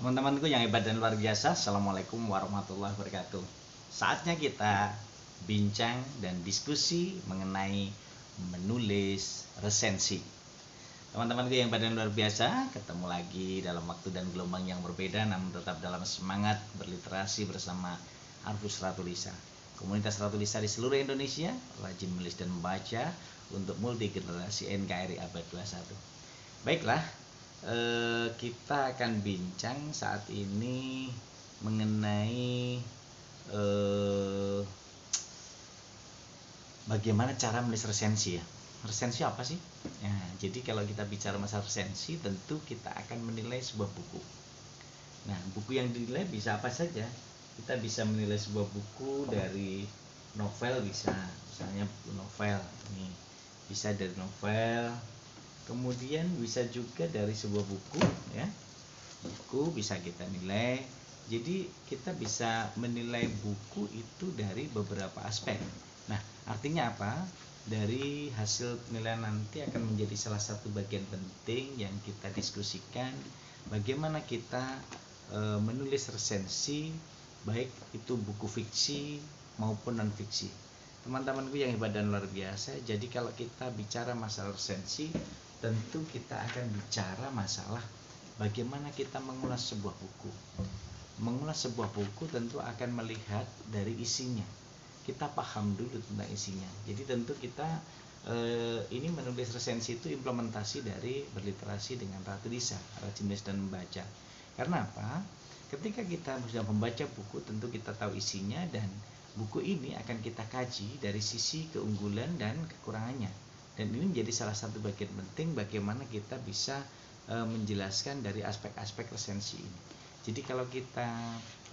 Teman-temanku yang hebat dan luar biasa, Assalamualaikum warahmatullahi wabarakatuh. Saatnya kita bincang dan diskusi mengenai menulis resensi. Teman-temanku yang hebat dan luar biasa, ketemu lagi dalam waktu dan gelombang yang berbeda, namun tetap dalam semangat berliterasi bersama Arfus Ratulisa. Komunitas Ratulisa di seluruh Indonesia, rajin menulis dan membaca untuk multi generasi NKRI abad 21. Baiklah, kita akan bincang saat ini mengenai bagaimana cara menulis resensi ya. Resensi apa sih? Nah, jadi kalau kita bicara masalah resensi, tentu kita akan menilai sebuah buku. Nah, buku yang dinilai bisa apa saja. Kita bisa menilai sebuah buku dari novel, bisa misalnya buku novel ini bisa dari novel. Kemudian bisa juga dari sebuah buku ya. Buku bisa kita nilai. Jadi kita bisa menilai buku itu dari beberapa aspek. Nah, artinya apa? Dari hasil penilaian nanti akan menjadi salah satu bagian penting yang kita diskusikan bagaimana kita menulis resensi, baik itu buku fiksi maupun non fiksi. Teman-temanku yang hebat dan luar biasa, jadi kalau kita bicara masalah resensi, tentu kita akan bicara masalah bagaimana kita mengulas sebuah buku. Mengulas sebuah buku tentu akan melihat dari isinya. Kita paham dulu tentang isinya. Jadi tentu kita ini menulis resensi itu implementasi dari berliterasi dengan Ratulisa, rajin menulis dan membaca. Karena apa? Ketika kita sudah membaca buku, tentu kita tahu isinya, dan buku ini akan kita kaji dari sisi keunggulan dan kekurangannya. Dan ini menjadi salah satu bagian penting bagaimana kita bisa menjelaskan dari aspek-aspek resensi ini. Jadi kalau kita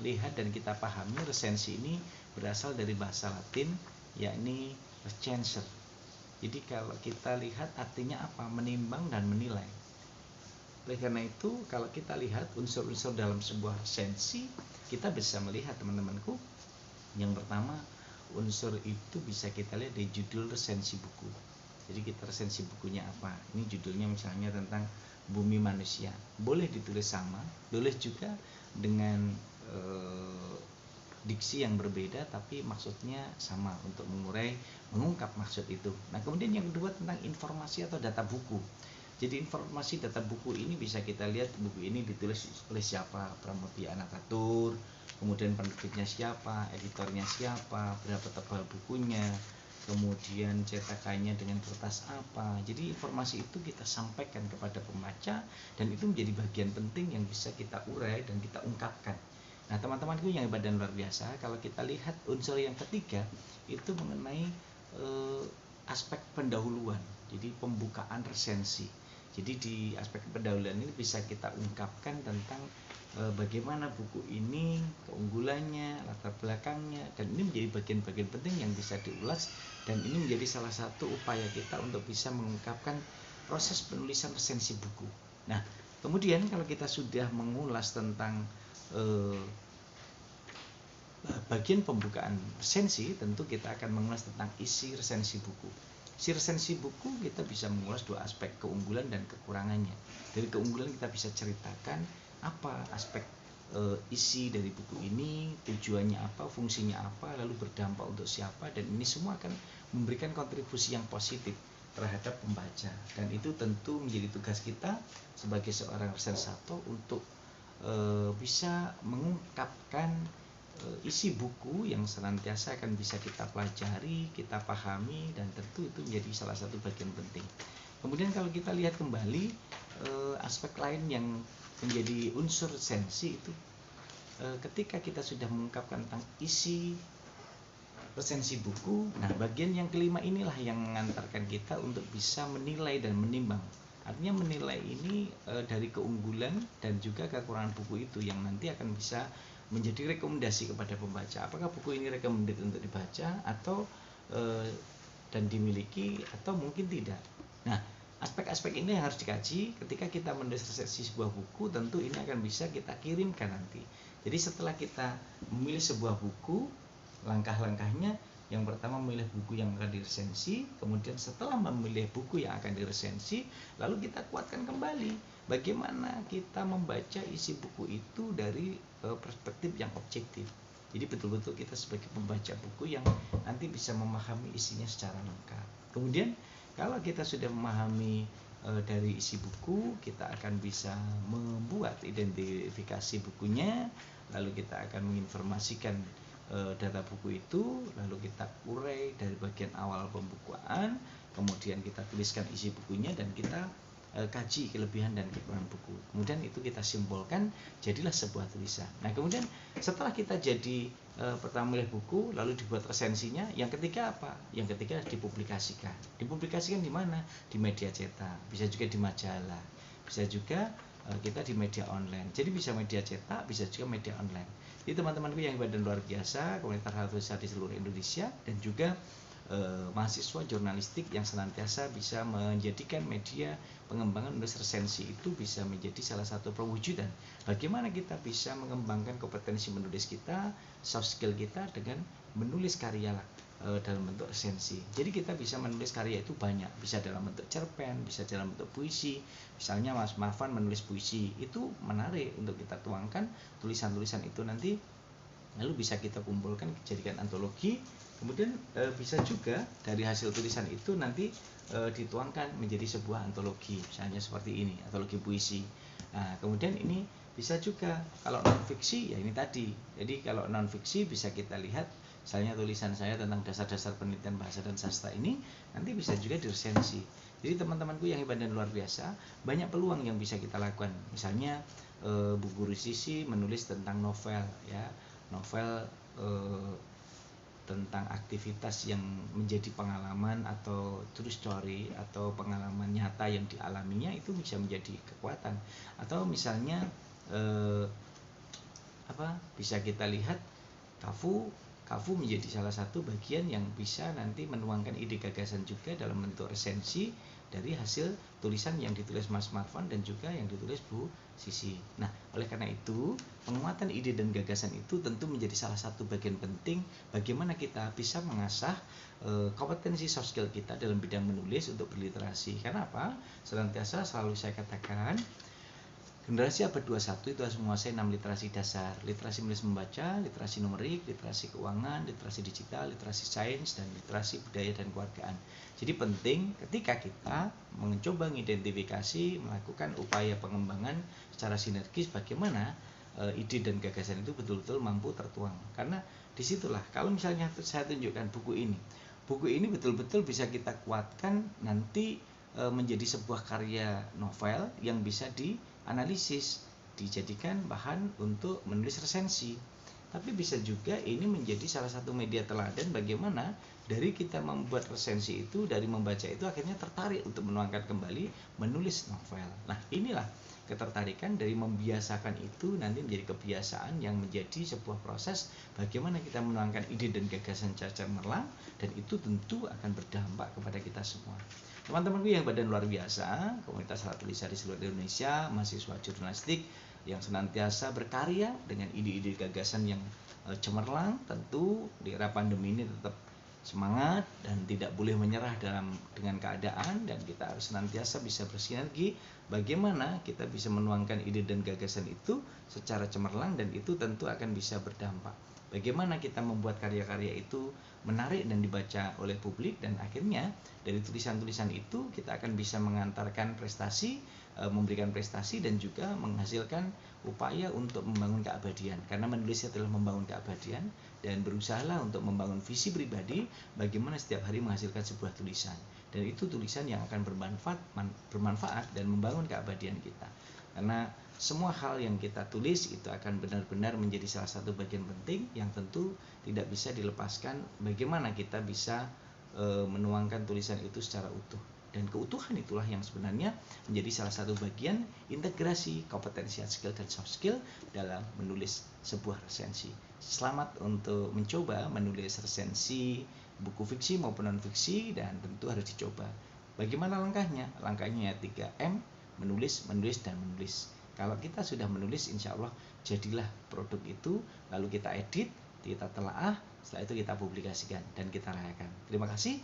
lihat dan kita pahami, resensi ini berasal dari bahasa Latin, yakni recenser. Jadi kalau kita lihat artinya apa? Menimbang dan menilai. Oleh karena itu, kalau kita lihat unsur-unsur dalam sebuah resensi, kita bisa melihat, teman-temanku, yang pertama, unsur itu bisa kita lihat dari judul resensi buku. Jadi kita resensi bukunya apa? Ini judulnya misalnya tentang bumi manusia. Boleh ditulis sama, boleh juga dengan diksi yang berbeda, tapi maksudnya sama untuk mengungkap maksud itu. Nah, kemudian yang kedua tentang informasi atau data buku. Jadi informasi data buku ini bisa kita lihat buku ini ditulis oleh siapa, Pramudia Anantatur, kemudian penerbitnya siapa, editornya siapa, berapa tebal bukunya, kemudian cetakannya dengan kertas apa. Jadi informasi itu kita sampaikan kepada pembaca, dan itu menjadi bagian penting yang bisa kita urai dan kita ungkapkan. Nah, teman-temanku yang hebat dan luar biasa, kalau kita lihat unsur yang ketiga itu mengenai aspek pendahuluan, jadi pembukaan resensi. Jadi di aspek pendahuluan ini bisa kita ungkapkan tentang bagaimana buku ini, keunggulannya, latar belakangnya, dan ini menjadi bagian-bagian penting yang bisa diulas, dan ini menjadi salah satu upaya kita untuk bisa mengungkapkan proses penulisan resensi buku. Nah, kemudian kalau kita sudah mengulas tentang bagian pembukaan resensi, tentu kita akan mengulas tentang isi resensi buku. Isi resensi buku kita bisa mengulas dua aspek, keunggulan dan kekurangannya. Dari keunggulan kita bisa ceritakan apa aspek isi dari buku ini, tujuannya apa, fungsinya apa, lalu berdampak untuk siapa, dan ini semua akan memberikan kontribusi yang positif terhadap pembaca. Dan itu tentu menjadi tugas kita sebagai seorang resensator untuk bisa mengungkapkan isi buku yang senantiasa akan bisa kita pelajari, kita pahami, dan tentu itu menjadi salah satu bagian penting. Kemudian kalau kita lihat kembali aspek lain yang menjadi unsur resensi itu ketika kita sudah mengungkapkan tentang isi resensi buku, nah bagian yang kelima inilah yang mengantarkan kita untuk bisa menilai dan menimbang. Artinya menilai ini dari keunggulan dan juga kekurangan buku itu yang nanti akan bisa menjadi rekomendasi kepada pembaca. Apakah buku ini recommended untuk dibaca atau dan dimiliki atau mungkin tidak. Nah, aspek-aspek ini yang harus dikaji ketika kita menulis resensi sebuah buku. Tentu ini akan bisa kita kirimkan nanti. Jadi setelah kita memilih sebuah buku, langkah-langkahnya yang pertama memilih buku yang akan diresensi, kemudian setelah memilih buku yang akan diresensi, lalu kita kuatkan kembali bagaimana kita membaca isi buku itu dari perspektif yang objektif. Jadi betul-betul kita sebagai pembaca buku yang nanti bisa memahami isinya secara lengkap. Kemudian kalau kita sudah memahami dari isi buku, kita akan bisa membuat identifikasi bukunya, lalu kita akan menginformasikan data buku itu, lalu kita urai dari bagian awal pembukuan, kemudian kita tuliskan isi bukunya dan kita kaji kelebihan dan kekurangan buku. Kemudian itu kita simpulkan, jadilah sebuah tulisan. Nah, kemudian setelah kita jadi pertama milih buku, lalu dibuat resensinya, yang ketiga apa? Yang ketiga dipublikasikan. Dipublikasikan di mana? Di media cetak, bisa juga di majalah, bisa juga kita di media online. Jadi bisa media cetak, bisa juga media online. Jadi teman-temanku yang hebat dan luar biasa, komunitas hal tulisan di seluruh Indonesia, dan juga mahasiswa jurnalistik yang senantiasa bisa menjadikan media pengembangan menulis resensi itu bisa menjadi salah satu perwujudan bagaimana kita bisa mengembangkan kompetensi menulis kita, soft skill kita dengan menulis karya dalam bentuk resensi. Jadi kita bisa menulis karya itu banyak, bisa dalam bentuk cerpen, bisa dalam bentuk puisi. Misalnya Mas Marvan menulis puisi, itu menarik untuk kita tuangkan tulisan-tulisan itu nanti, lalu bisa kita kumpulkan jadikan antologi. Kemudian bisa juga dari hasil tulisan itu nanti dituangkan menjadi sebuah antologi, misalnya seperti ini, antologi puisi. Nah, kemudian ini bisa juga kalau non fiksi ya ini tadi. Jadi kalau non fiksi bisa kita lihat, misalnya tulisan saya tentang dasar-dasar penelitian bahasa dan sastra ini nanti bisa juga diresensi. Jadi teman-temanku yang hebat dan luar biasa, banyak peluang yang bisa kita lakukan. Misalnya Bu Guru Sisi menulis tentang novel, ya, novel tentang aktivitas yang menjadi pengalaman atau true story atau pengalaman nyata yang dialaminya, itu bisa menjadi kekuatan. Atau misalnya bisa kita lihat Kafu menjadi salah satu bagian yang bisa nanti menuangkan ide gagasan juga dalam bentuk resensi dari hasil tulisan yang ditulis Mas Marvan dan juga yang ditulis Bu Sisi. Nah, oleh karena itu, penguatan ide dan gagasan itu tentu menjadi salah satu bagian penting bagaimana kita bisa mengasah kompetensi soft skill kita dalam bidang menulis untuk berliterasi. Karena apa? Senantiasa selalu saya katakan, generasi abad 21 itu harus menguasai 6 literasi dasar: literasi menulis membaca, literasi numerik, literasi keuangan, literasi digital, literasi sains, dan literasi budaya dan kewargaan. Jadi penting ketika kita mencoba mengidentifikasi, melakukan upaya pengembangan secara sinergis, bagaimana ide dan gagasan itu betul-betul mampu tertuang. Karena disitulah, kalau misalnya saya tunjukkan buku ini betul-betul bisa kita kuatkan nanti menjadi sebuah karya novel yang bisa dianalisis, dijadikan bahan untuk menulis resensi. Tapi bisa juga ini menjadi salah satu media teladan bagaimana dari kita membuat resensi itu, dari membaca itu akhirnya tertarik untuk menuangkan kembali menulis novel. Nah, inilah ketertarikan dari membiasakan itu nanti menjadi kebiasaan yang menjadi sebuah proses bagaimana kita menuangkan ide dan gagasan secara cemerlang, dan itu tentu akan berdampak kepada kita semua. Teman-temanku yang badan luar biasa, komunitas hal tulisan di seluruh Indonesia, mahasiswa jurnalistik yang senantiasa berkarya dengan ide-ide gagasan yang cemerlang, tentu di era pandemi ini tetap semangat dan tidak boleh menyerah dengan keadaan, dan kita harus senantiasa bisa bersinergi bagaimana kita bisa menuangkan ide dan gagasan itu secara cemerlang, dan itu tentu akan bisa berdampak. Bagaimana kita membuat karya-karya itu menarik dan dibaca oleh publik, dan akhirnya dari tulisan-tulisan itu kita akan bisa mengantarkan prestasi, memberikan prestasi, dan juga menghasilkan upaya untuk membangun keabadian. Karena menulis adalah membangun keabadian, dan berusahalah untuk membangun visi pribadi bagaimana setiap hari menghasilkan sebuah tulisan, dan itu tulisan yang akan bermanfaat dan membangun keabadian kita. Karena semua hal yang kita tulis itu akan benar-benar menjadi salah satu bagian penting yang tentu tidak bisa dilepaskan bagaimana kita bisa menuangkan tulisan itu secara utuh. Dan keutuhan itulah yang sebenarnya menjadi salah satu bagian integrasi kompetensi skill dan soft skill dalam menulis sebuah resensi. Selamat untuk mencoba menulis resensi buku fiksi maupun non fiksi, dan tentu harus dicoba. Bagaimana langkahnya? Langkahnya 3M, menulis, dan menulis. Kalau kita sudah menulis, insya Allah jadilah produk itu, lalu kita edit, kita telaah, Setelah itu kita publikasikan dan kita rayakan. Terima kasih.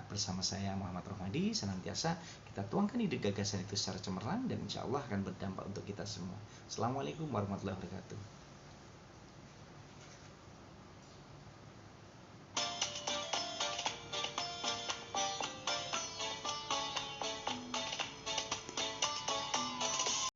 Bersama saya Muhammad Rohmadi, senantiasa kita tuangkan ide gagasan itu secara cemerlang dan insya Allah akan berdampak untuk kita semua. Assalamualaikum warahmatullahi wabarakatuh.